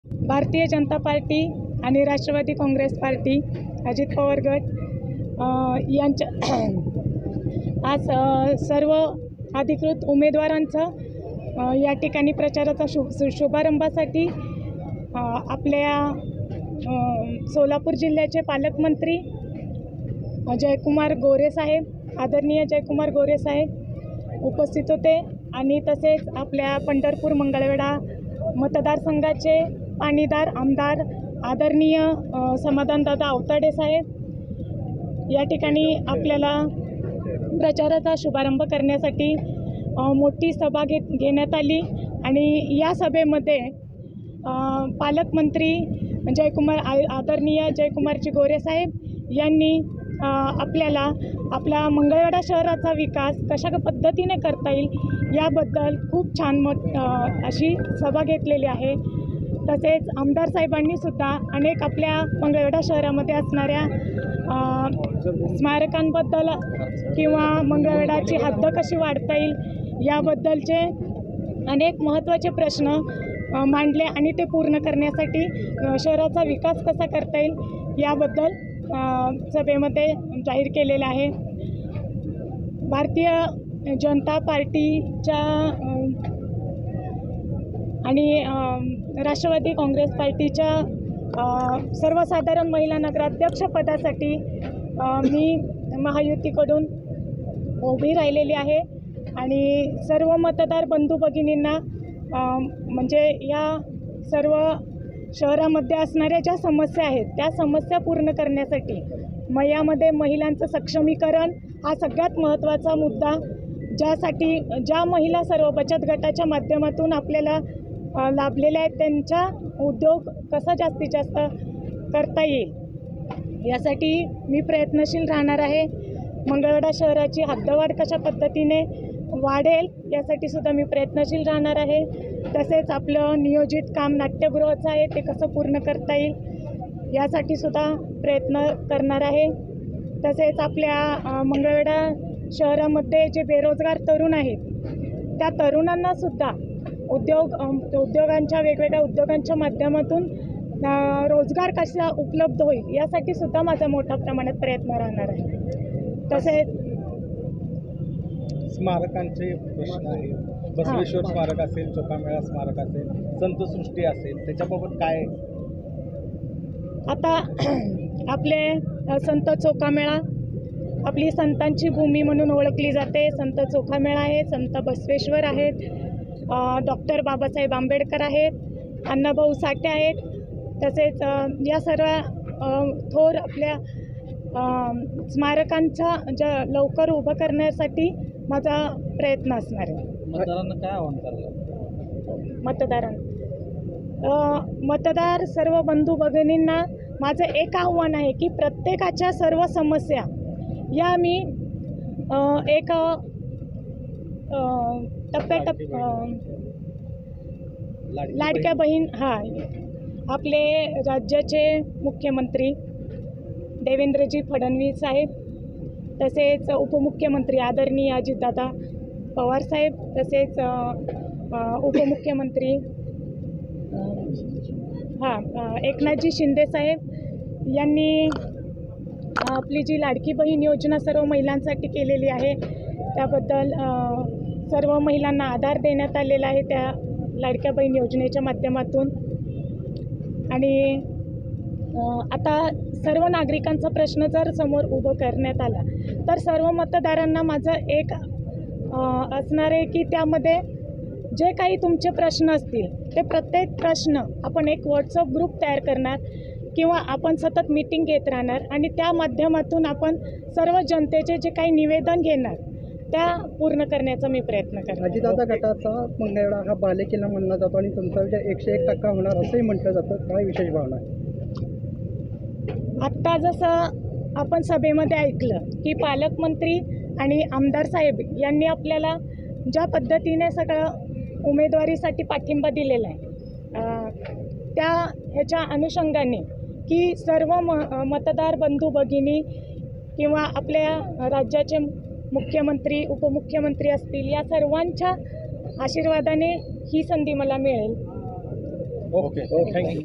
Bharatiya Janata party आणि Rashtrawadi Congress party Ajit Pawar गट यांच्या आज सर्व अधिकृत उमेदवारांचं या ठिकाणी प्रचाराचा शुभारंभासाठी आपल्या सोलापूर जिल्ह्याचे पालकमंत्री जयकुमार गोरे साहेब, आदरणीय जयकुमार गोरे साहेब उपस्थित होते आणि तसेच आपल्या पंढरपूर मंगळवेढा मतदारसंघाचे पाणीदार आमदार आदरणीय समाधानदादा अवताडे साहेब या ठिकाणी आपल्याला प्रचाराचा शुभारंभ करण्यासाठी मोठी सभा घेण्यात आली आणि या सभेमध्ये पालकमंत्री आदरणीय जयकुमारजी गोरे साहेब यांनी आपल्याला आपल्या मंगळवेढा शहराचा विकास कशा पद्धतीने करता येईल याबद्दल खूप छान अशी सभा घेतलेली आहे। तसेच आमदार साहेबांनी सुद्धा अनेक आपल्या मंगळवेढा शहरामध्ये असणाऱ्या स्मारकांबद्दल किंवा मंगळवेढाची हद्द कशी वाढता येईल याबद्दलचे अनेक महत्त्वाचे प्रश्न मांडले आणि ते पूर्ण करण्यासाठी शहराचा विकास कसा करता येईल याबद्दल सभेमध्ये जाहीर केलेलं आहे। भारतीय जनता पार्टीच्या आणि राष्ट्रवादी काँग्रेस पार्टीच्या सर्वसाधारण महिला नगराध्यक्षपदासाठी मी महायुतीकडून उभी राहिलेली आहे आणि सर्व मतदार बंधू भगिनींना म्हणजे या सर्व शहरामध्ये असणाऱ्या ज्या समस्या आहेत त्या समस्या पूर्ण करण्यासाठी यामध्ये महिलांचं सक्षमीकरण हा सगळ्यात महत्त्वाचा मुद्दा, ज्या महिला सर्व बचत गटाच्या माध्यमातून आपल्याला लाभलेल्या आहेत त्यांचा उद्योग कसा जास्तीत जास्त करता येईल यासाठी मी प्रयत्नशील राहणार आहे। मंगळवेढा शहराची हद्दवाढ कशा पद्धतीने वाढेल यासाठी सुद्धा मी प्रयत्नशील राहणार आहे। तसेच आपलं नियोजित काम नाट्यगृहाचं आहे ते कसं पूर्ण करता येईल यासाठी सुद्धा प्रयत्न करणार आहे। तसेच आपल्या मंगळवेढा शहरामध्ये जे बेरोजगार तरुण आहेत त्या तरुणांनासुद्धा उद्योगांच्या वेगवेगळ्या उद्योगांच्या माध्यमातून रोजगार कसा उपलब्ध होईल यासाठी सुद्धा माझा मोठ्या प्रमाणात प्रयत्न राहणार आहे। तसेच स्मारकांचे प्रश्न आहेत, बसवेश्वर स्मारक असेल, चोखामेळा स्मारक असेल, संतसृष्टी असेल, त्याच्याबाबत काय? आता आपले संत चोखामेळा आपली संतांची भूमी म्हणून ओळखली जाते। संत चोखामेळा आहे, संत बसवेश्वर आहेत, डॉक्टर बाबासाहेब आंबेडकर आहेत, अण्णाभाऊ साठे आहेत। तसेच या सर्व थोर आपल्या स्मारकांचा लवकर उभं करण्यासाठी माझा प्रयत्न असणार आहे। मतदारांना काय आव्हान करायला? मतदार सर्व बंधू भगिनींना माझं एक आव्हान आहे की प्रत्येकाच्या सर्व समस्या या मी एक लाडक्या बहीण आपले राज्याचे मुख्यमंत्री देवेंद्रजी फडणवीस साहेब, तसेच उपमुख्यमंत्री आदरणीय अजितदादा पवार साहेब, तसेच उपमुख्यमंत्री एकनाथजी शिंदे साहेब यांनी आपली जी लाडकी बहीण योजना सर्व महिलांसाठी केलेली आहे त्याबद्दल सर्व महिलांना आधार देण्यात आलेला आहे त्या लाडक्या बहीण योजनेच्या माध्यमातून। आणि आता सर्व नागरिकांचा प्रश्न जर समोर उभं करण्यात आला तर सर्व मतदारांना माझं एक असणार आहे की त्यामध्ये जे काही तुमचे प्रश्न असतील ते प्रत्येक प्रश्न आपण एक व्हॉट्सअप ग्रुप तयार करणार किंवा आपण सतत मीटिंग घेत राहणार आणि त्या माध्यमातून आपण सर्व जनतेचे जे काही निवेदन घेणार त्या पूर्ण करण्याचा मी प्रयत्न करणार। अजितदादा गटाचा मंगळवेढा हा बालेकिल्ला मानला जातो आणि तुमचा 101% होणार असंही म्हटलं जातं, काय विशेष भावना आहे? आत्ता जसं आपण सभेमध्ये ऐकलं की पालकमंत्री आणि आमदार साहेब यांनी आपल्याला ज्या पद्धतीने सगळं उमेदवारीसाठी पाठिंबा दिलेला आहे त्या ह्याच्या अनुषंगाने की सर्व मतदार बंधू भगिनी किंवा आपल्या राज्याचे मुख्यमंत्री उपमुख्यमंत्री असतील या सर्वांच्या आशीर्वादाने ही संधी मला मिळेल ओके थँक्यू.